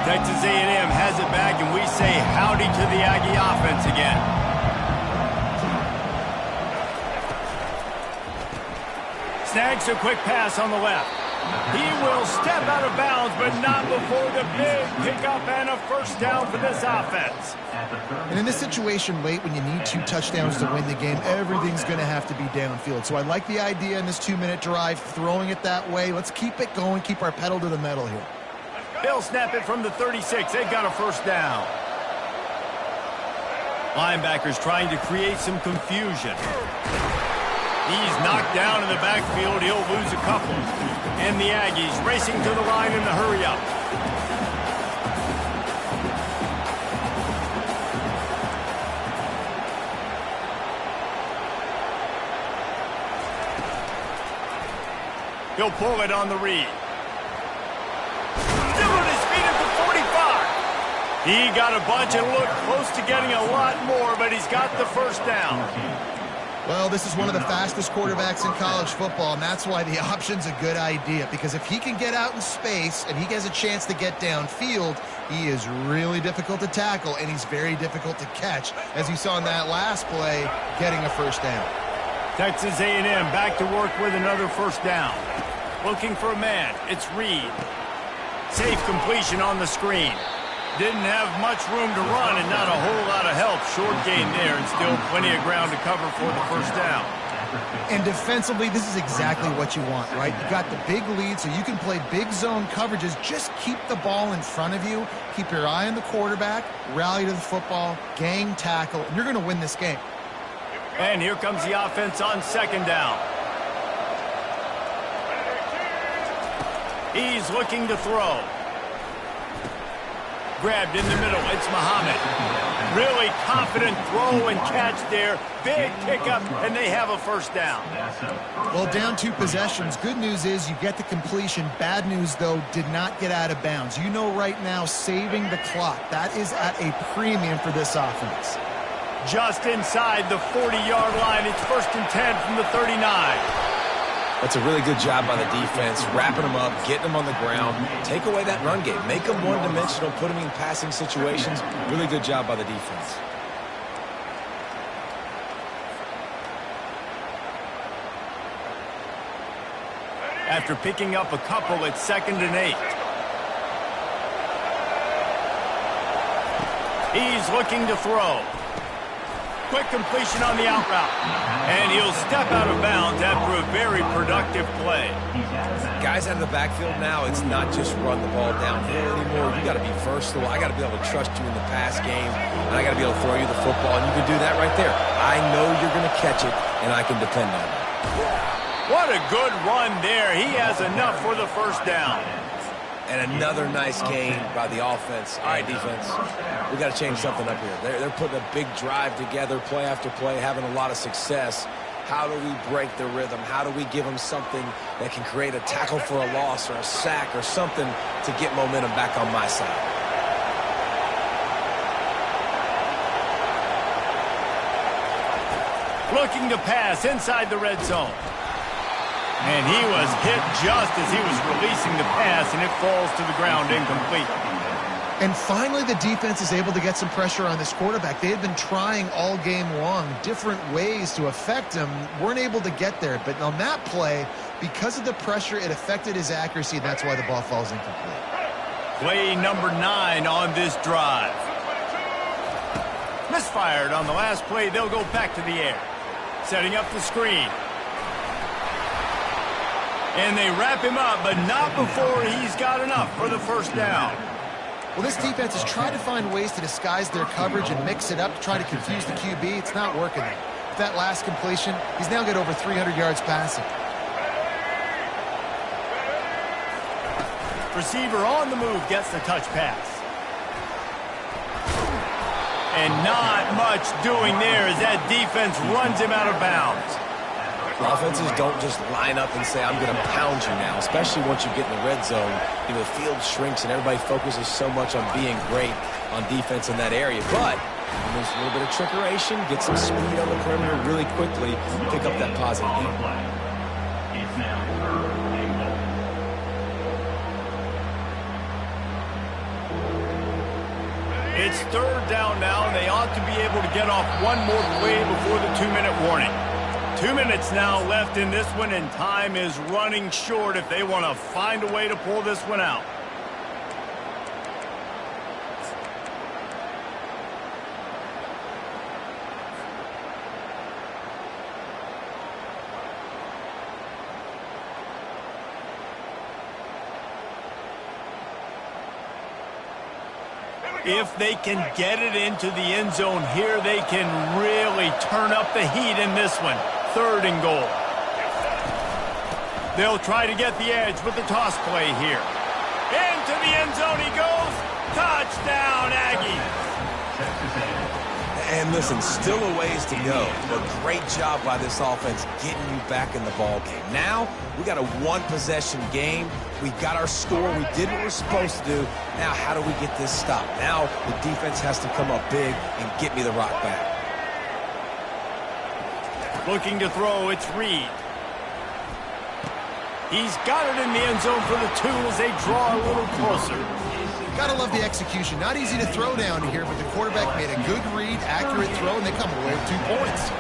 Texas A&M has it back, and we say howdy to the Aggie offense again. Snags a quick pass on the left. He will step out of bounds, but not before the big pickup and a first down for this offense. And in this situation late, when you need 2 touchdowns to win the game, everything's going to have to be downfield. So I like the idea in this 2-minute drive, throwing it that way. Let's keep it going, keep our pedal to the metal here. They'll snap it from the 36. They've got a first down. Linebackers trying to create some confusion. He's knocked down in the backfield. He'll lose a couple. And the Aggies racing to the line in the hurry-up. He'll pull it on the read. He got a bunch and looked close to getting a lot more, but he's got the first down. Well, this is one of the fastest quarterbacks in college football, and that's why the option's a good idea, because if he can get out in space and he has a chance to get downfield, he is really difficult to tackle, and he's very difficult to catch, as you saw in that last play, getting a first down. Texas A&M back to work with another first down. Looking for a man. It's Reed. Safe completion on the screen. Didn't have much room to run and not a whole lot of help. Short gain there and still plenty of ground to cover for the first down. And defensively, this is exactly what you want, right? You got the big lead, so you can play big zone coverages. Just keep the ball in front of you. Keep your eye on the quarterback. Rally to the football. Gang tackle. And you're going to win this game. And here comes the offense on second down. He's looking to throw. Grabbed in the middle. It's Muhammad. Really confident throw and catch there. Big pickup, and they have a first down. Well, down 2 possessions. Good news is you get the completion. Bad news, though, did not get out of bounds. You know right now, saving the clock. That is at a premium for this offense. Just inside the 40-yard line. It's 1st and 10 from the 39. That's a really good job by the defense, wrapping them up, getting them on the ground. Take away that run game. Make them one-dimensional, put them in passing situations. Really good job by the defense. after picking up a couple at 2nd and 8. He's looking to throw. Quick completion on the out route. And he'll step out of bounds after a very productive play. Guys out of the backfield now, it's not just run the ball downhill anymore. You got to be versatile. I got to be able to trust you in the pass game, and I got to be able to throw you the football, and you can do that right there. I know you're going to catch it, and I can depend on it. What a good run there. He has enough for the first down. And another nice gain by the offense. All right, defense, we got to change something up here. They're putting a big drive together, play after play, having a lot of success. How do we break the rhythm? How do we give them something that can create a tackle for a loss or a sack or something to get momentum back on my side? Looking to pass inside the red zone. And he was hit just as he was releasing the pass, and it falls to the ground incomplete. And finally, the defense is able to get some pressure on this quarterback. They had been trying all game long different ways to affect him, weren't able to get there. But on that play, because of the pressure, it affected his accuracy, and that's why the ball falls incomplete. Play number 9 on this drive. Misfired on the last play. They'll go back to the air. Setting up the screen. And they wrap him up, but not before he's got enough for the first down. Well, this defense has tried to find ways to disguise their coverage and mix it up to try to confuse the QB. It's not working there. With that last completion, he's now got over 300 yards passing. Receiver on the move gets the touch pass. And not much doing there as that defense runs him out of bounds. Offenses don't just line up and say, I'm going to pound you now, especially once you get in the red zone. You know, the field shrinks and everybody focuses so much on being great on defense in that area. But there's a little bit of trickeration, get some speed on the perimeter really quickly, pick up that positive lead. It's now 3rd and goal. It's 3rd down now, and they ought to be able to get off one more play before the 2-minute warning. 2 minutes now left in this one, and time is running short if they want to find a way to pull this one out. If they can get it into the end zone here, they can really turn up the heat in this one. 3rd and goal. They'll try to get the edge with the toss play here. Into the end zone he goes. Touchdown, Aggies. And listen, still a ways to go, but great job by this offense getting you back in the ball game. Now, we got a one-possession game. We got our score. We did what we're supposed to do. Now, how do we get this stopped? Now, the defense has to come up big and get me the rock back. Looking to throw, it's Reed. He's got it in the end zone for the 2 as they draw a little closer. Gotta love the execution. Not easy to throw down here, but the quarterback made a good read, accurate throw, and they come away with 2 points.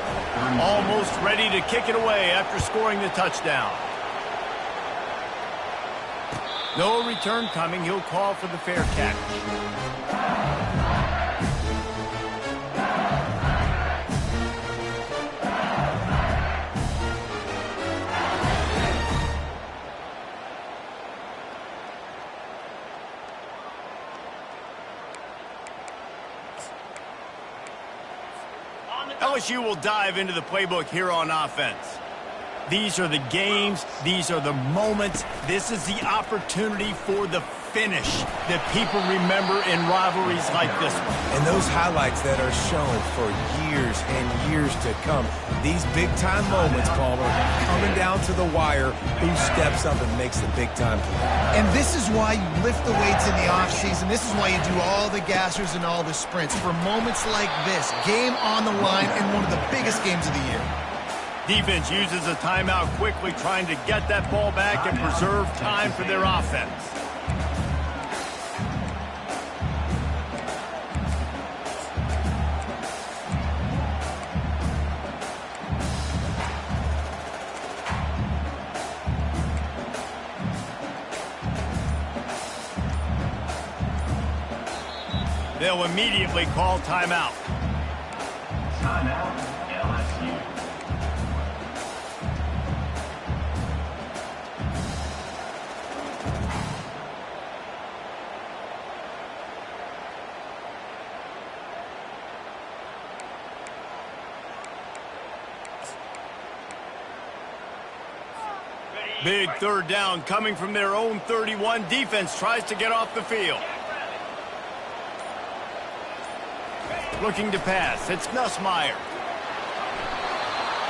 Almost ready to kick it away after scoring the touchdown. No return coming. He'll call for the fair catch. LSU will dive into the playbook here on offense. These are the games. These are the moments. This is the opportunity for the finish that people remember in rivalries like this one. And those highlights that are shown for years and years to come. These big-time moments, Palmer, coming down to the wire, who steps up and makes the big-time play. And this is why you lift the weights in the offseason. This is why you do all the gassers and all the sprints. For moments like this, game on the line in one of the biggest games of the year. Defense uses a timeout quickly, trying to get that ball back and preserve time for their offense. They'll immediately call timeout. Timeout, LSU. Big third down coming from their own 31. Defense tries to get off the field. Looking to pass. It's Nussmeier.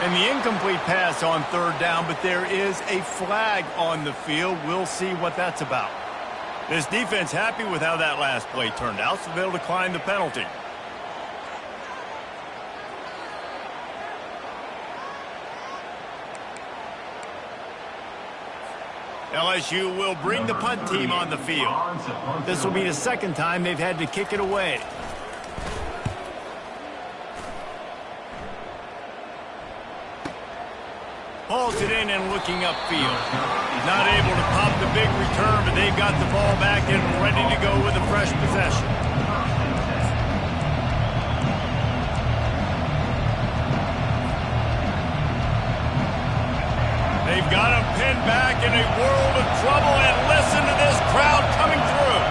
And the incomplete pass on third down, but there is a flag on the field. We'll see what that's about. This defense happy with how that last play turned out, so they'll decline the penalty. LSU will bring the punt team on the field. This will be the second time they've had to kick it away. Hauls it in and looking upfield. Not able to pop the big return, but they've got the ball back and ready to go with a fresh possession. They've got him pinned back in a world of trouble, and listen to this crowd coming through.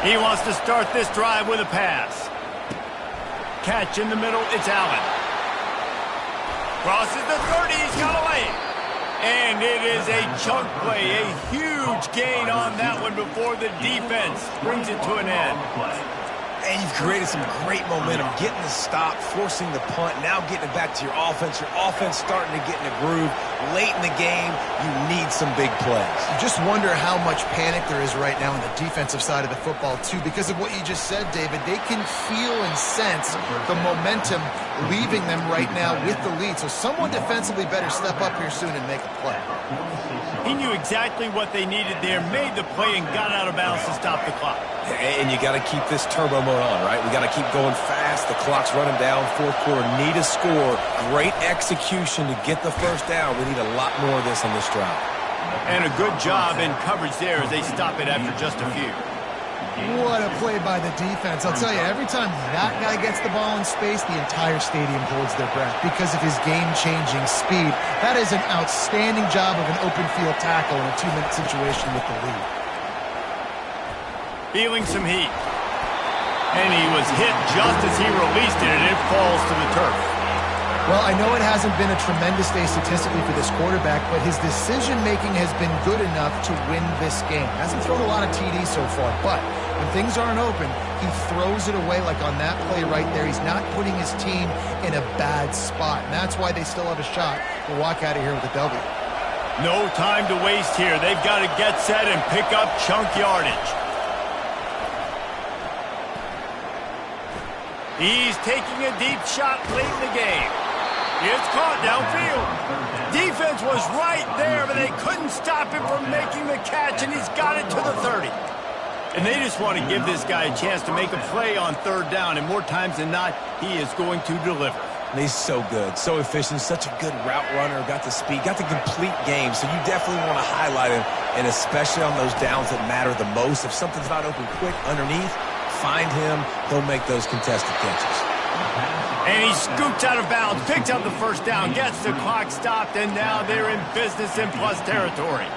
He wants to start this drive with a pass. Catch in the middle, it's Allen. Crosses the 30, he's got a lane. And it is a chunk play, a huge gain on that one before the defense brings it to an end. And you've created some great momentum, getting the stop, forcing the punt, now getting it back to your offense. Your offense starting to get in a groove. Late in the game, you need some big plays. You just wonder how much panic there is right now on the defensive side of the football, too, because of what you just said, David. They can feel and sense the momentum leaving them right now with the lead. So someone defensively better step up here soon and make a play. He knew exactly what they needed there, made the play, and got out of bounds to stop the clock. And you got to keep this turbo mode on, right? We got to keep going fast. The clock's running down. Fourth quarter, need a score. Great execution to get the first down. We need a lot more of this on this drive. And a good job in coverage there as they stop it after just a few. What a play by the defense. I'll tell you, every time that guy gets the ball in space, the entire stadium holds their breath because of his game-changing speed. That is an outstanding job of an open field tackle in a 2-minute situation with the lead. Feeling some heat. And he was hit just as he released it, and it falls to the turf. Well, I know it hasn't been a tremendous day statistically for this quarterback, but his decision-making has been good enough to win this game. Hasn't thrown a lot of TDs so far, but when things aren't open, he throws it away like on that play right there. He's not putting his team in a bad spot, and that's why they still have a shot to walk out of here with a W. No time to waste here. They've got to get set and pick up chunk yardage. He's taking a deep shot late in the game. It's caught downfield. Defense was right there, but they couldn't stop him from making the catch, and he's got it to the 30. And they just want to give this guy a chance to make a play on third down, and more times than not, he is going to deliver. And he's so good, so efficient, such a good route runner, got the speed, got the complete game, so you definitely want to highlight him, and especially on those downs that matter the most. If something's not open quick underneath, find him, he'll make those contested catches. And he scoots out of bounds, picks up the first down, gets the clock stopped, and now they're in business in plus territory.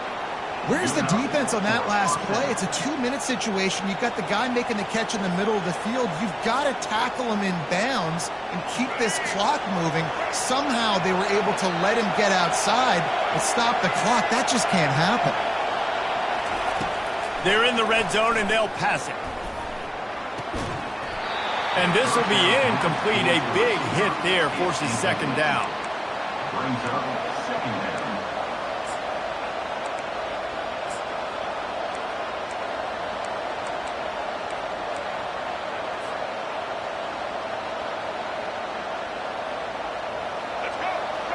Where's the defense on that last play? It's a 2-minute situation. You've got the guy making the catch in the middle of the field. You've got to tackle him in bounds and keep this clock moving. Somehow they were able to let him get outside and stop the clock. That just can't happen. They're in the red zone, and they'll pass it. And this will be incomplete. A big hit there forces second down. Brings up second down.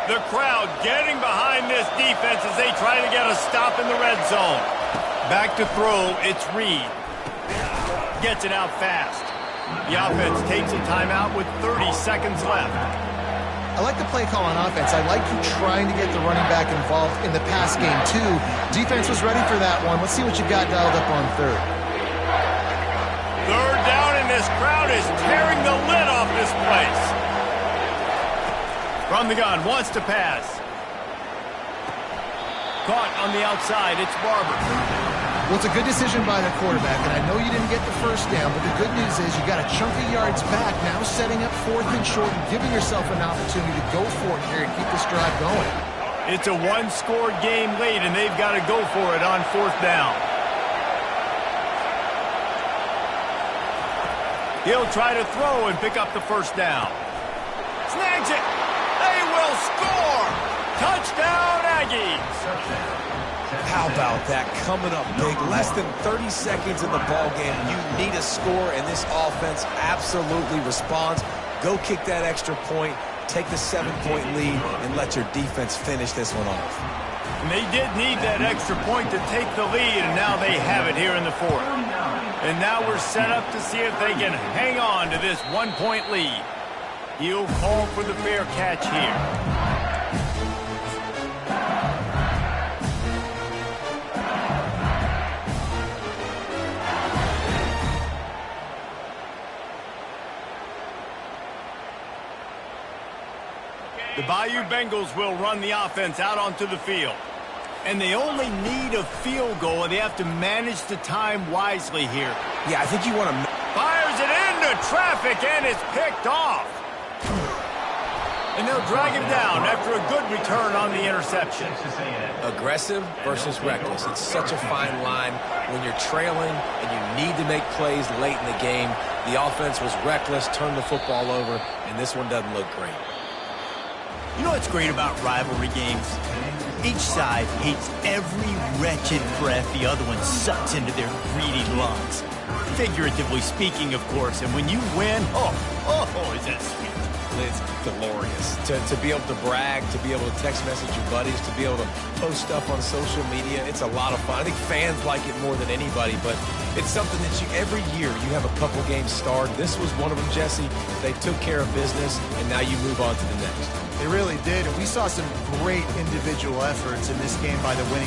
The crowd getting behind this defense as they try to get a stop in the red zone. Back to throw, it's Reed. Gets it out fast. The offense takes a timeout with 30 seconds left. I like the play call on offense. I like you trying to get the running back involved in the pass game, too. Defense was ready for that one. Let's see what you got dialed up on third. this crowd is tearing the lid off this place. From the gun, wants to pass. Caught on the outside, it's Barber. Well, it's a good decision by the quarterback, and I know you didn't get the first down, but the good news is you got a chunk of yards back, now setting up 4th and short and giving yourself an opportunity to go for it here and keep this drive going. It's a one-score game lead, and they've got to go for it on 4th down. He'll try to throw and pick up the first down. Snags it. They will score. Touchdown, Aggies. How about that? Coming up big. Less than 30 seconds in the ball game. You need a score, and this offense absolutely responds. Go kick that extra point, take the 7-point lead, and let your defense finish this one off. And they did need that extra point to take the lead, and now they have it here in the 4th. And now we're set up to see if they can hang on to this 1-point lead. He'll call for the fair catch here. The Bayou Bengals will run the offense out onto the field. And they only need a field goal, and they have to manage the time wisely here. Yeah, I think you want to... Fires it into traffic, and it's picked off. And they'll drag him down after a good return on the interception. Aggressive versus reckless. It's such a fine line when you're trailing and you need to make plays late in the game. The offense was reckless, turned the football over, and this one doesn't look great. You know what's great about rivalry games? Each side hates every wretched breath the other one sucks into their greedy lungs. Figuratively speaking, of course, and when you win, oh, is that sweet. It's glorious. To be able to brag, to be able to text message your buddies, to be able to post stuff on social media, it's a lot of fun. I think fans like it more than anybody, but it's something that every year you have a couple games starred. This was one of them, Jesse. They took care of business, and now you move on to the next. They really did, and we saw some great individual efforts in this game by the winning